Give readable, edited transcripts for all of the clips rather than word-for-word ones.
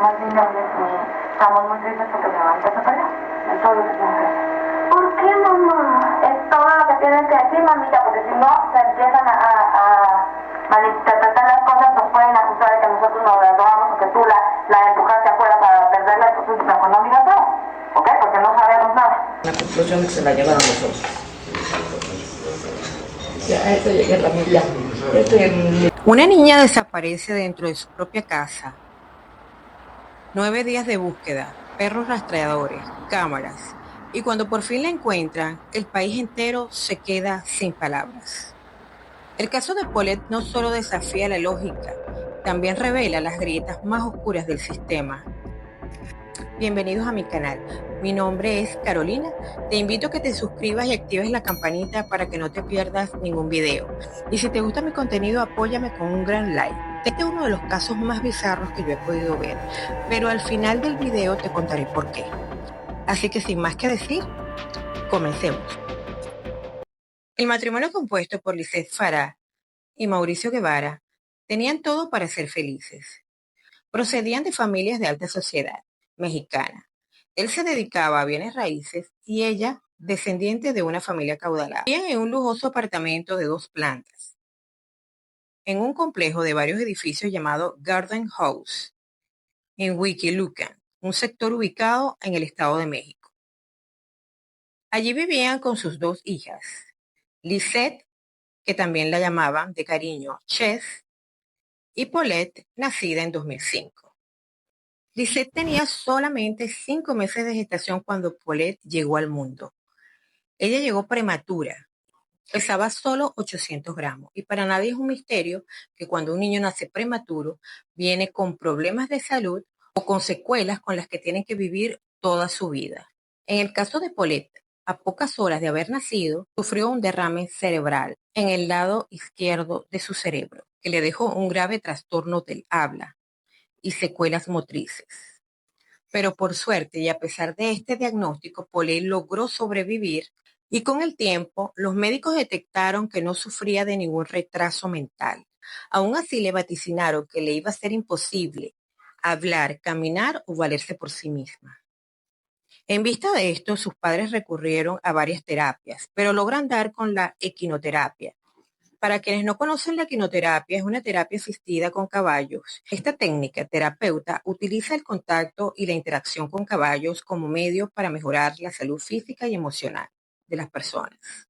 más millones y estamos muy tristes porque mi mamá se perdió. Es todo lo que tiene que hacer. ¿Por qué, mamá? Es todo lo que tienen que decir, mamita, porque si no se empiezan a malinterpretar las cosas, nos pueden acusar de que nosotros nos las robamos o que tú la empujaste afuera para perderla, entonces mejor no digas nada, ¿ok? Porque no sabemos nada. La conclusión es que se la llevan a nosotros. Ya, a eso llegué a la mitad. Una niña desaparece dentro de su propia casa. 9 días de búsqueda, perros rastreadores, cámaras. Y cuando por fin la encuentran, el país entero se queda sin palabras. El caso de Paulette no solo desafía la lógica, también revela las grietas más oscuras del sistema. Bienvenidos a mi canal. Mi nombre es Carolina. Te invito a que te suscribas y actives la campanita para que no te pierdas ningún video. Y si te gusta mi contenido, apóyame con un gran like. Este es uno de los casos más bizarros que yo he podido ver, pero al final del video te contaré por qué. Así que sin más que decir, comencemos. El matrimonio compuesto por Lisette Farah y Mauricio Guevara tenían todo para ser felices. Procedían de familias de alta sociedad mexicana. Él se dedicaba a bienes raíces y ella, descendiente de una familia caudalada. Vivían en un lujoso apartamento de 2 plantas, en un complejo de varios edificios llamado Garden House, en Huixquilucan, un sector ubicado en el Estado de México. Allí vivían con sus 2 hijas, Lisette, que también la llamaban de cariño Chess, y Paulette, nacida en 2005. Lisette tenía solamente 5 meses de gestación cuando Paulette llegó al mundo. Ella llegó prematura, pesaba solo 800 gramos y para nadie es un misterio que cuando un niño nace prematuro viene con problemas de salud o con secuelas con las que tienen que vivir toda su vida. En el caso de Paulette, a pocas horas de haber nacido, sufrió un derrame cerebral en el lado izquierdo de su cerebro, que le dejó un grave trastorno del habla y secuelas motrices. Pero por suerte y a pesar de este diagnóstico, Paulette logró sobrevivir y con el tiempo los médicos detectaron que no sufría de ningún retraso mental. Aún así le vaticinaron que le iba a ser imposible hablar, caminar o valerse por sí misma. En vista de esto, sus padres recurrieron a varias terapias, pero logran dar con la equinoterapia. Para quienes no conocen, la equinoterapia es una terapia asistida con caballos. Esta técnica terapeuta utiliza el contacto y la interacción con caballos como medio para mejorar la salud física y emocional de las personas.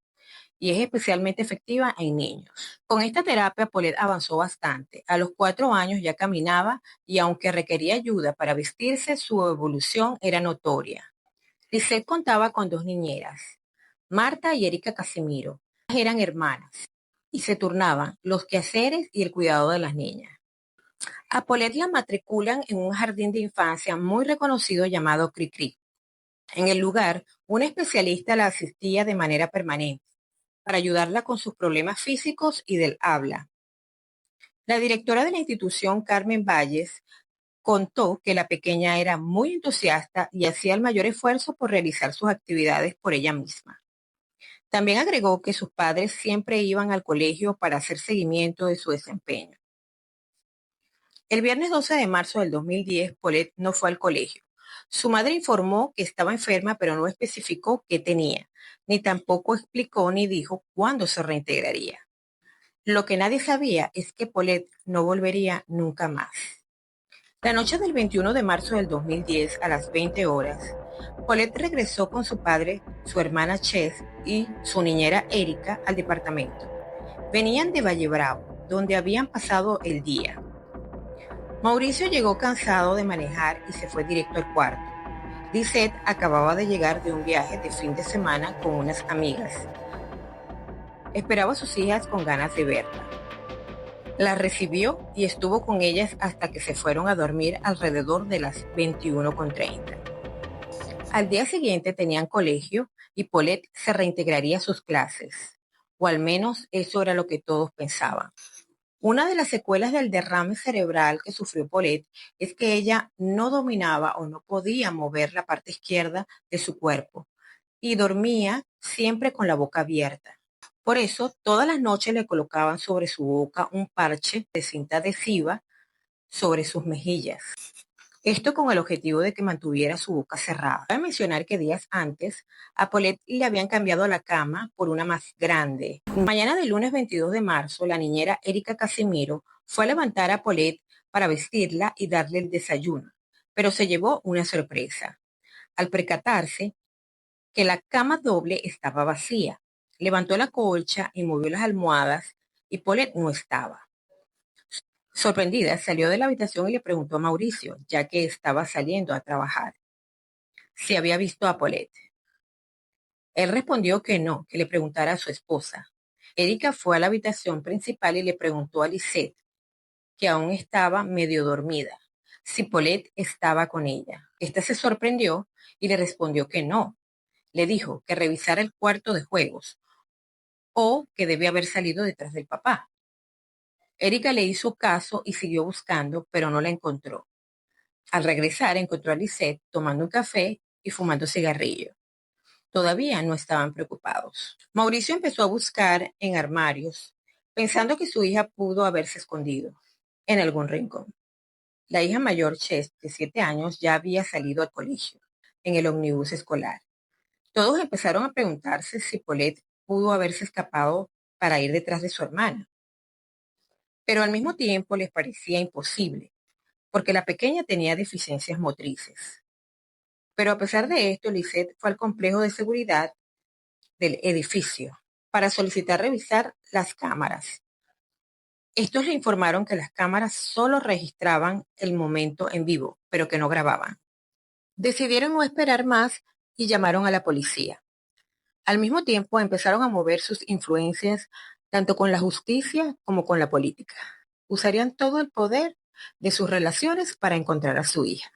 Y es especialmente efectiva en niños. Con esta terapia, Paulette avanzó bastante. A los 4 años ya caminaba y aunque requería ayuda para vestirse, su evolución era notoria. Lisette contaba con 2 niñeras, Marta y Erika Casimiro. Eran hermanas y se turnaban los quehaceres y el cuidado de las niñas. A Paulette la matriculan en un jardín de infancia muy reconocido llamado Cricri. En el lugar, una especialista la asistía de manera permanente para ayudarla con sus problemas físicos y del habla. La directora de la institución, Carmen Valles, contó que la pequeña era muy entusiasta y hacía el mayor esfuerzo por realizar sus actividades por ella misma. También agregó que sus padres siempre iban al colegio para hacer seguimiento de su desempeño. El viernes 12 de marzo del 2010, Paulette no fue al colegio. Su madre informó que estaba enferma, pero no especificó qué tenía, ni tampoco explicó ni dijo cuándo se reintegraría. Lo que nadie sabía es que Paulette no volvería nunca más. La noche del 21 de marzo del 2010, a las 20 horas, Paulette regresó con su padre, su hermana Chess y su niñera Erika al departamento. Venían de Valle Bravo, donde habían pasado el día. Mauricio llegó cansado de manejar y se fue directo al cuarto. Lisette acababa de llegar de un viaje de fin de semana con unas amigas. Esperaba a sus hijas con ganas de verla. La recibió y estuvo con ellas hasta que se fueron a dormir alrededor de las 21:30. Al día siguiente tenían colegio y Paulette se reintegraría a sus clases, o al menos eso era lo que todos pensaban. Una de las secuelas del derrame cerebral que sufrió Paulette es que ella no dominaba o no podía mover la parte izquierda de su cuerpo y dormía siempre con la boca abierta. Por eso, todas las noches le colocaban sobre su boca un parche de cinta adhesiva sobre sus mejillas. Esto con el objetivo de que mantuviera su boca cerrada. Cabe mencionar que días antes a Paulette le habían cambiado la cama por una más grande. Mañana del lunes 22 de marzo, la niñera Erika Casimiro fue a levantar a Paulette para vestirla y darle el desayuno, pero se llevó una sorpresa. Al percatarse que la cama doble estaba vacía, levantó la colcha y movió las almohadas y Paulette no estaba. Sorprendida, salió de la habitación y le preguntó a Mauricio, ya que estaba saliendo a trabajar, si había visto a Paulette. Él respondió que no, que le preguntara a su esposa. Erika fue a la habitación principal y le preguntó a Lisette, que aún estaba medio dormida, si Paulette estaba con ella. Esta se sorprendió y le respondió que no. Le dijo que revisara el cuarto de juegos o que debía haber salido detrás del papá. Erika le hizo caso y siguió buscando, pero no la encontró. Al regresar, encontró a Lisette tomando un café y fumando cigarrillo. Todavía no estaban preocupados. Mauricio empezó a buscar en armarios, pensando que su hija pudo haberse escondido en algún rincón. La hija mayor, Chess, de 7 años, ya había salido al colegio, en el ómnibus escolar. Todos empezaron a preguntarse si Paulette pudo haberse escapado para ir detrás de su hermana. Pero al mismo tiempo les parecía imposible, porque la pequeña tenía deficiencias motrices. Pero a pesar de esto, Lisette fue al complejo de seguridad del edificio para solicitar revisar las cámaras. Estos le informaron que las cámaras solo registraban el momento en vivo, pero que no grababan. Decidieron no esperar más y llamaron a la policía. Al mismo tiempo empezaron a mover sus influencias tanto con la justicia como con la política. Usarían todo el poder de sus relaciones para encontrar a su hija.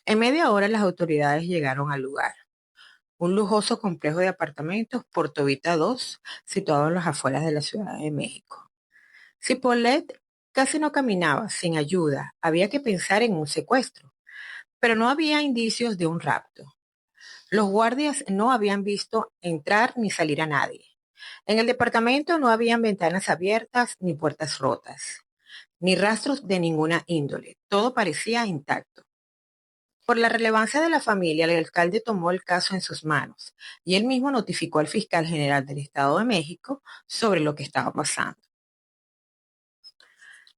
En media hora las autoridades llegaron al lugar. Un lujoso complejo de apartamentos por Tobita 2, situado en las afueras de la Ciudad de México. Si Paulette casi no caminaba sin ayuda, había que pensar en un secuestro, pero no había indicios de un rapto. Los guardias no habían visto entrar ni salir a nadie. En el departamento no habían ventanas abiertas ni puertas rotas, ni rastros de ninguna índole. Todo parecía intacto. Por la relevancia de la familia, el alcalde tomó el caso en sus manos y él mismo notificó al fiscal general del Estado de México sobre lo que estaba pasando.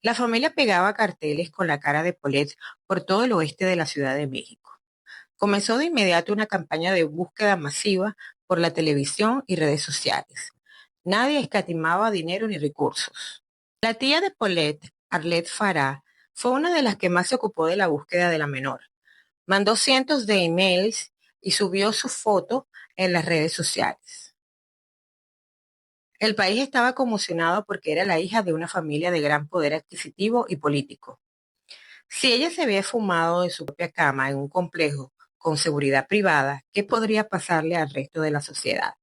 La familia pegaba carteles con la cara de Paulette por todo el oeste de la Ciudad de México. Comenzó de inmediato una campaña de búsqueda masiva por la televisión y redes sociales. Nadie escatimaba dinero ni recursos. La tía de Paulette, Arlette Farah, fue una de las que más se ocupó de la búsqueda de la menor. Mandó cientos de emails y subió su foto en las redes sociales. El país estaba conmocionado porque era la hija de una familia de gran poder adquisitivo y político. Si ella se había fumado en su propia cama en un complejo con seguridad privada, ¿qué podría pasarle al resto de la sociedad?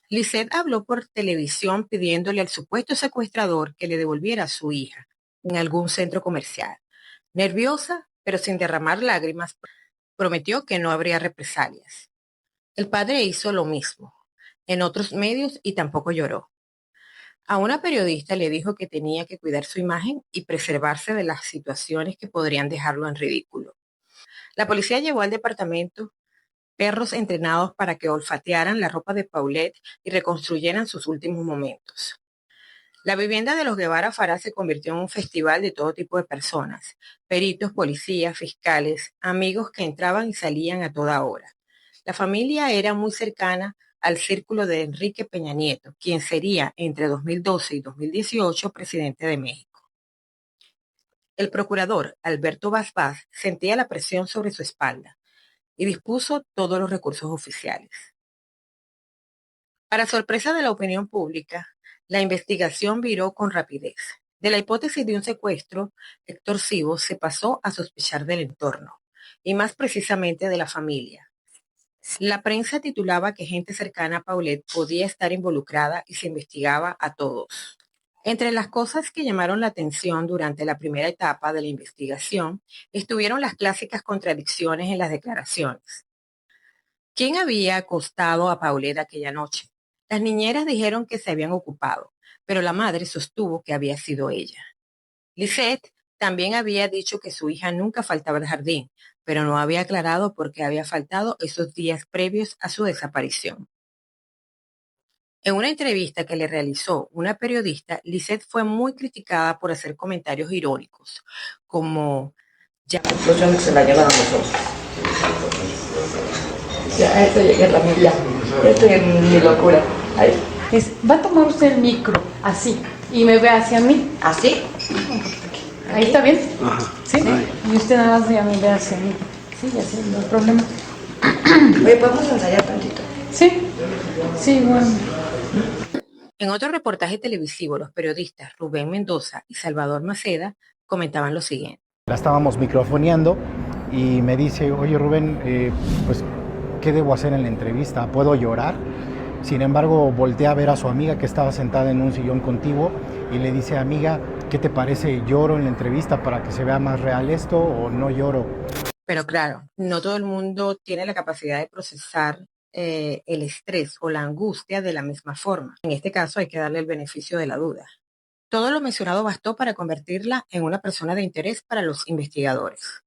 Lisette habló por televisión pidiéndole al supuesto secuestrador que le devolviera a su hija en algún centro comercial. Nerviosa, pero sin derramar lágrimas, prometió que no habría represalias. El padre hizo lo mismo en otros medios y tampoco lloró. A una periodista le dijo que tenía que cuidar su imagen y preservarse de las situaciones que podrían dejarlo en ridículo. La policía llevó al departamento perros entrenados para que olfatearan la ropa de Paulette y reconstruyeran sus últimos momentos. La vivienda de los Guevara Farah se convirtió en un festival de todo tipo de personas, peritos, policías, fiscales, amigos que entraban y salían a toda hora. La familia era muy cercana al círculo de Enrique Peña Nieto, quien sería entre 2012 y 2018 presidente de México. El procurador Alberto Vaz sentía la presión sobre su espalda y dispuso todos los recursos oficiales. Para sorpresa de la opinión pública, la investigación viró con rapidez. De la hipótesis de un secuestro extorsivo se pasó a sospechar del entorno, y más precisamente de la familia. La prensa titulaba que gente cercana a Paulette podía estar involucrada y se investigaba a todos. Entre las cosas que llamaron la atención durante la primera etapa de la investigación estuvieron las clásicas contradicciones en las declaraciones. ¿Quién había acostado a Paulette aquella noche? Las niñeras dijeron que se habían ocupado, pero la madre sostuvo que había sido ella. Lisette También había dicho que su hija nunca faltaba al jardín, pero no había aclarado por qué había faltado esos días previos a su desaparición. En una entrevista que le realizó una periodista, Lisette fue muy criticada por hacer comentarios irónicos, como La explosión que se la llevan a nosotros. Ya, a eso llegué también, ya. Estoy en mi locura. Ahí. Va a tomar usted el micro, así, y me ve hacia mí. ¿Así? ¿Ahí está bien? Ajá. ¿Sí? Y usted nada más ya me ve hacia mí. Sí, ya sé, no hay problema. Oye, ¿podemos ensayar tantito? Sí, sí, bueno. En otro reportaje televisivo, los periodistas Rubén Mendoza y Salvador Maceda comentaban lo siguiente. La estábamos microfoneando y me dice, oye Rubén, pues, ¿qué debo hacer en la entrevista? ¿Puedo llorar? Sin embargo, volteé a ver a su amiga que estaba sentada en un sillón contiguo y le dice, amiga, ¿qué te parece? ¿Lloro en la entrevista para que se vea más real esto o no lloro? Pero claro, no todo el mundo tiene la capacidad de procesar el estrés o la angustia de la misma forma. En este caso hay que darle el beneficio de la duda. Todo lo mencionado bastó para convertirla en una persona de interés para los investigadores,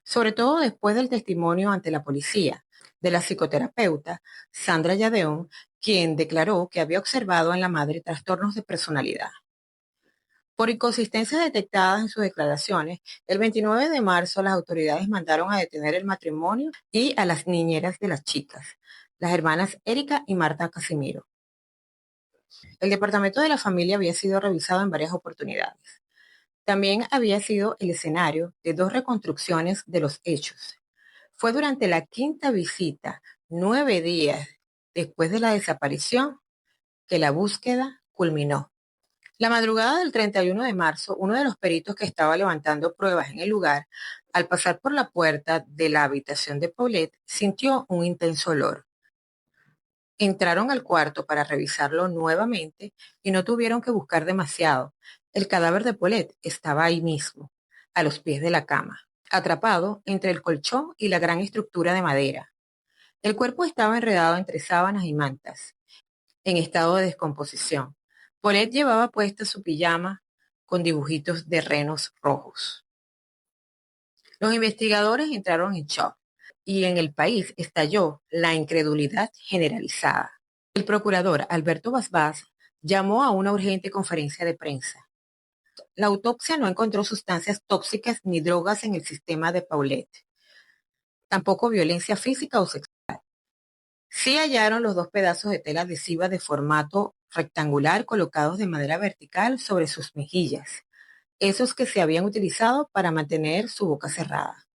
sobre todo después del testimonio ante la policía de la psicoterapeuta Sandra Yadeón, quien declaró que había observado en la madre trastornos de personalidad. Por inconsistencias detectadas en sus declaraciones, el 29 de marzo las autoridades mandaron a detener el matrimonio y a las niñeras de las chicas, las hermanas Erika y Marta Casimiro. El departamento de la familia había sido revisado en varias oportunidades. También había sido el escenario de 2 reconstrucciones de los hechos. Fue durante la quinta visita, 9 días después de la desaparición, que la búsqueda culminó. La madrugada del 31 de marzo, uno de los peritos que estaba levantando pruebas en el lugar, al pasar por la puerta de la habitación de Paulette, sintió un intenso olor. Entraron al cuarto para revisarlo nuevamente y no tuvieron que buscar demasiado. El cadáver de Paulette estaba ahí mismo, a los pies de la cama, atrapado entre el colchón y la gran estructura de madera. El cuerpo estaba enredado entre sábanas y mantas, en estado de descomposición. Paulette llevaba puesta su pijama con dibujitos de renos rojos. Los investigadores entraron en shock y en el país estalló la incredulidad generalizada. El procurador Alberto Basbás llamó a una urgente conferencia de prensa. La autopsia no encontró sustancias tóxicas ni drogas en el sistema de Paulette, tampoco violencia física o sexual. Sí hallaron los 2 pedazos de tela adhesiva de formato rectangular colocados de manera vertical sobre sus mejillas, esos que se habían utilizado para mantener su boca cerrada.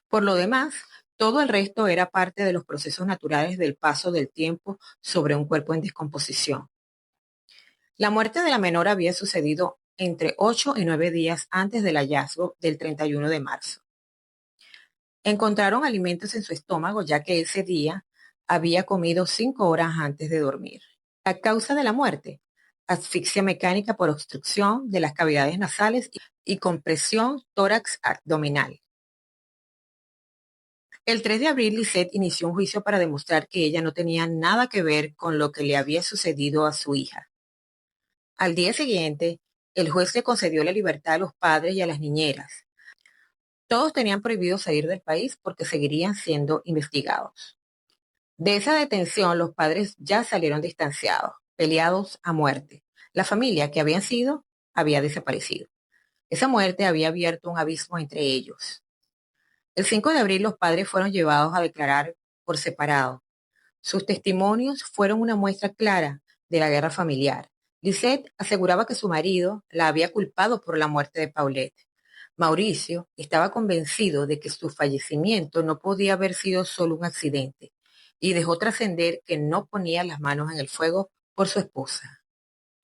Por lo demás, todo el resto era parte de los procesos naturales del paso del tiempo sobre un cuerpo en descomposición. La muerte de la menor había sucedido entre 8 y 9 días antes del hallazgo del 31 de marzo. Encontraron alimentos en su estómago ya que ese día había comido 5 horas antes de dormir. La causa de la muerte: asfixia mecánica por obstrucción de las cavidades nasales y compresión tórax abdominal. El 3 de abril, Lisette inició un juicio para demostrar que ella no tenía nada que ver con lo que le había sucedido a su hija. Al día siguiente, el juez le concedió la libertad a los padres y a las niñeras. Todos tenían prohibido salir del país porque seguirían siendo investigados. De esa detención, los padres ya salieron distanciados, peleados a muerte. La familia que habían sido había desaparecido. Esa muerte había abierto un abismo entre ellos. El 5 de abril los padres fueron llevados a declarar por separado. Sus testimonios fueron una muestra clara de la guerra familiar. Lisette aseguraba que su marido la había culpado por la muerte de Paulette. Mauricio estaba convencido de que su fallecimiento no podía haber sido solo un accidente y dejó trascender que no ponía las manos en el fuego por su esposa.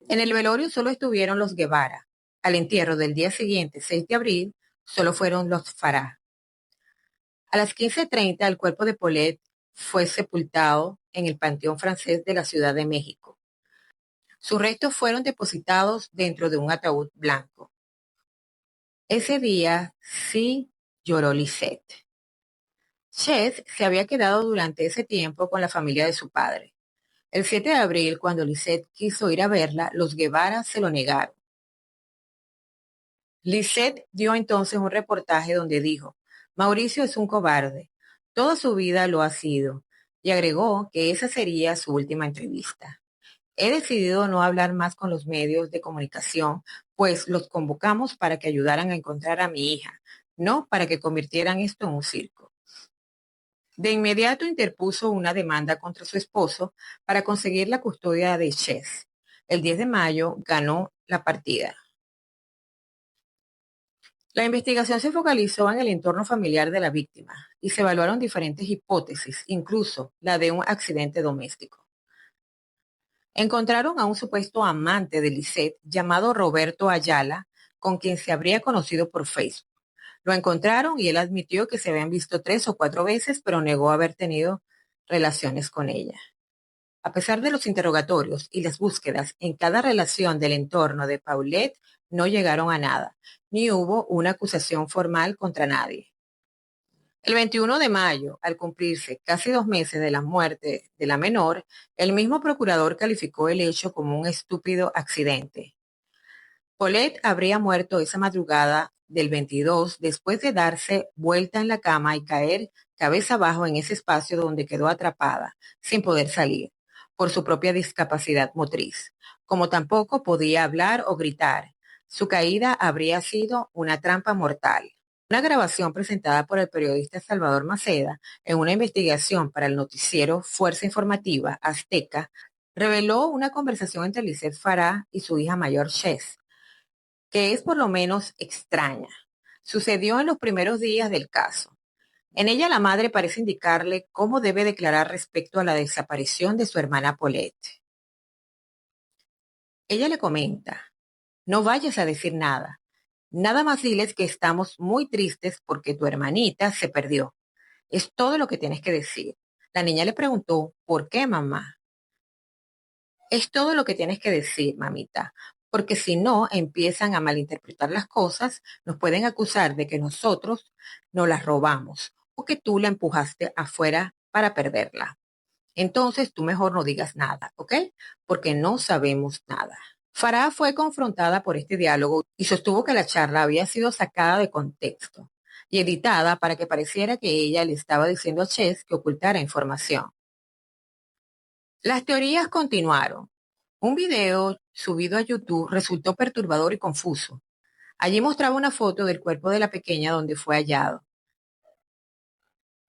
En el velorio solo estuvieron los Guevara. Al entierro del día siguiente, 6 de abril, solo fueron los Farah. A las 15:30 el cuerpo de Paulette fue sepultado en el Panteón Francés de la Ciudad de México. Sus restos fueron depositados dentro de un ataúd blanco. Ese día sí lloró Lisette. Chet se había quedado durante ese tiempo con la familia de su padre. El 7 de abril, cuando Lisette quiso ir a verla, los Guevara se lo negaron. Lisette dio entonces un reportaje donde dijo: Mauricio es un cobarde, toda su vida lo ha sido, y agregó que esa sería su última entrevista. He decidido no hablar más con los medios de comunicación, pues los convocamos para que ayudaran a encontrar a mi hija, no para que convirtieran esto en un circo. De inmediato interpuso una demanda contra su esposo para conseguir la custodia de Chess. El 10 de mayo ganó la partida. La investigación se focalizó en el entorno familiar de la víctima y se evaluaron diferentes hipótesis, incluso la de un accidente doméstico. Encontraron a un supuesto amante de Lisette llamado Roberto Ayala, con quien se habría conocido por Facebook. Lo encontraron y él admitió que se habían visto 3 o 4 veces, pero negó haber tenido relaciones con ella. A pesar de los interrogatorios y las búsquedas en cada relación del entorno de Paulette, no llegaron a nada, ni hubo una acusación formal contra nadie. El 21 de mayo, al cumplirse casi 2 meses de la muerte de la menor, el mismo procurador calificó el hecho como un estúpido accidente. Paulette habría muerto esa madrugada del 22 después de darse vuelta en la cama y caer cabeza abajo en ese espacio donde quedó atrapada, sin poder salir, por su propia discapacidad motriz. Como tampoco podía hablar o gritar, su caída habría sido una trampa mortal. Una grabación presentada por el periodista Salvador Maceda en una investigación para el noticiero Fuerza Informativa Azteca reveló una conversación entre Lisette Farah y su hija mayor Chess, que es por lo menos extraña. Sucedió en los primeros días del caso. En ella la madre parece indicarle cómo debe declarar respecto a la desaparición de su hermana Paulette. Ella le comenta: no vayas a decir nada. Nada más diles que estamos muy tristes porque tu hermanita se perdió. Es todo lo que tienes que decir. La niña le preguntó: ¿por qué, mamá? Es todo lo que tienes que decir, mamita, porque si no empiezan a malinterpretar las cosas, nos pueden acusar de que nosotros nos las robamos o que tú la empujaste afuera para perderla. Entonces tú mejor no digas nada, ¿ok? Porque no sabemos nada. Farah fue confrontada por este diálogo y sostuvo que la charla había sido sacada de contexto y editada para que pareciera que ella le estaba diciendo a Chess que ocultara información. Las teorías continuaron. Un video subido a YouTube resultó perturbador y confuso. Allí mostraba una foto del cuerpo de la pequeña donde fue hallado.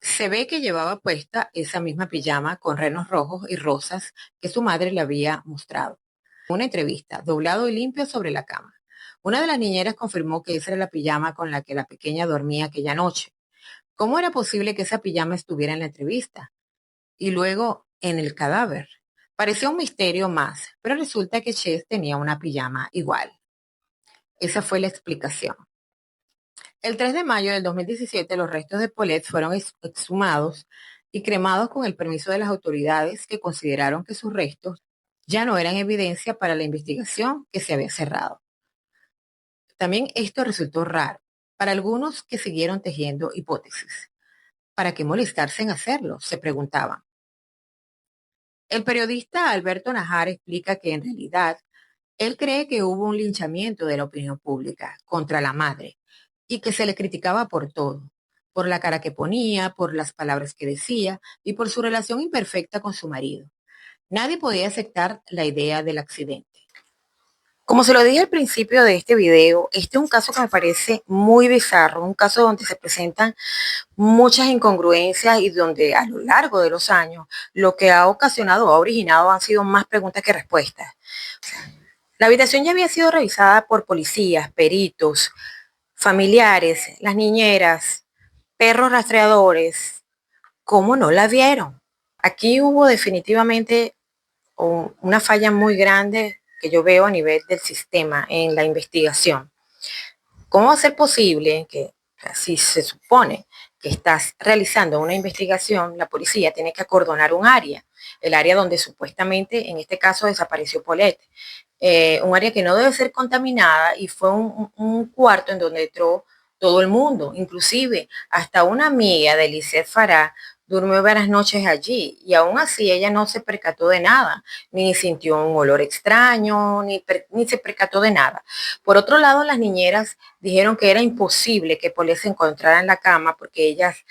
Se ve que llevaba puesta esa misma pijama con renos rojos y rosas que su madre le había mostrado. Una entrevista, doblado y limpio sobre la cama. Una de las niñeras confirmó que esa era la pijama con la que la pequeña dormía aquella noche. ¿Cómo era posible que esa pijama estuviera en la entrevista? Y luego en el cadáver. Parecía un misterio más, pero resulta que Chess tenía una pijama igual. Esa fue la explicación. El 3 de mayo del 2017, los restos de Paulette fueron exhumados y cremados con el permiso de las autoridades, que consideraron que sus restos ya no eran evidencia para la investigación que se había cerrado. También esto resultó raro para algunos, que siguieron tejiendo hipótesis. ¿Para qué molestarse en hacerlo?, se preguntaban. El periodista Alberto Najar explica que en realidad él cree que hubo un linchamiento de la opinión pública contra la madre y que se le criticaba por todo, por la cara que ponía, por las palabras que decía y por su relación imperfecta con su marido. Nadie podía aceptar la idea del accidente. Como se lo dije al principio de este video, este es un caso que me parece muy bizarro, un caso donde se presentan muchas incongruencias y donde a lo largo de los años lo que ha ocasionado, ha originado, han sido más preguntas que respuestas. La habitación ya había sido revisada por policías, peritos, familiares, las niñeras, perros rastreadores. ¿Cómo no la vieron? Aquí hubo definitivamente una falla muy grande que yo veo a nivel del sistema en la investigación. ¿Cómo va a ser posible que, si se supone que estás realizando una investigación, la policía tiene que acordonar un área, el área donde supuestamente en este caso desapareció Paulette, un área que no debe ser contaminada, y fue un cuarto en donde entró todo el mundo, inclusive hasta una amiga de Lisette Farah durmió varias noches allí y aún así ella no se percató de nada, ni sintió un olor extraño, ni se percató de nada. Por otro lado, las niñeras dijeron que era imposible que Paulette se encontrara en la cama porque ellas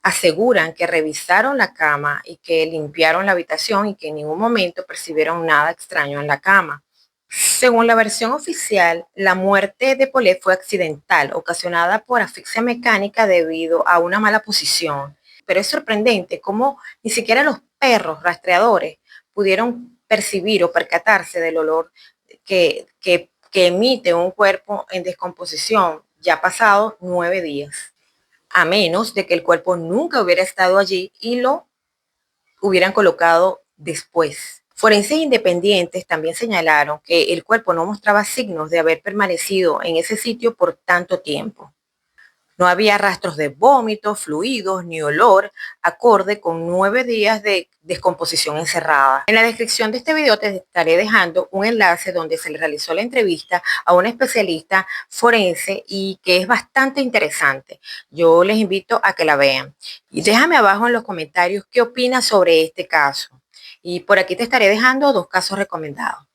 aseguran que revisaron la cama y que limpiaron la habitación y que en ningún momento percibieron nada extraño en la cama. Según la versión oficial, la muerte de Paulette fue accidental, ocasionada por asfixia mecánica debido a una mala posición. Pero es sorprendente cómo ni siquiera los perros rastreadores pudieron percibir o percatarse del olor que emite un cuerpo en descomposición ya pasado 9 días, a menos de que el cuerpo nunca hubiera estado allí y lo hubieran colocado después. Forenses independientes también señalaron que el cuerpo no mostraba signos de haber permanecido en ese sitio por tanto tiempo. No había rastros de vómitos, fluidos ni olor acorde con 9 días de descomposición encerrada. En la descripción de este video te estaré dejando un enlace donde se le realizó la entrevista a una especialista forense y que es bastante interesante. Yo les invito a que la vean. Y déjame abajo en los comentarios qué opinas sobre este caso. Y por aquí te estaré dejando 2 casos recomendados.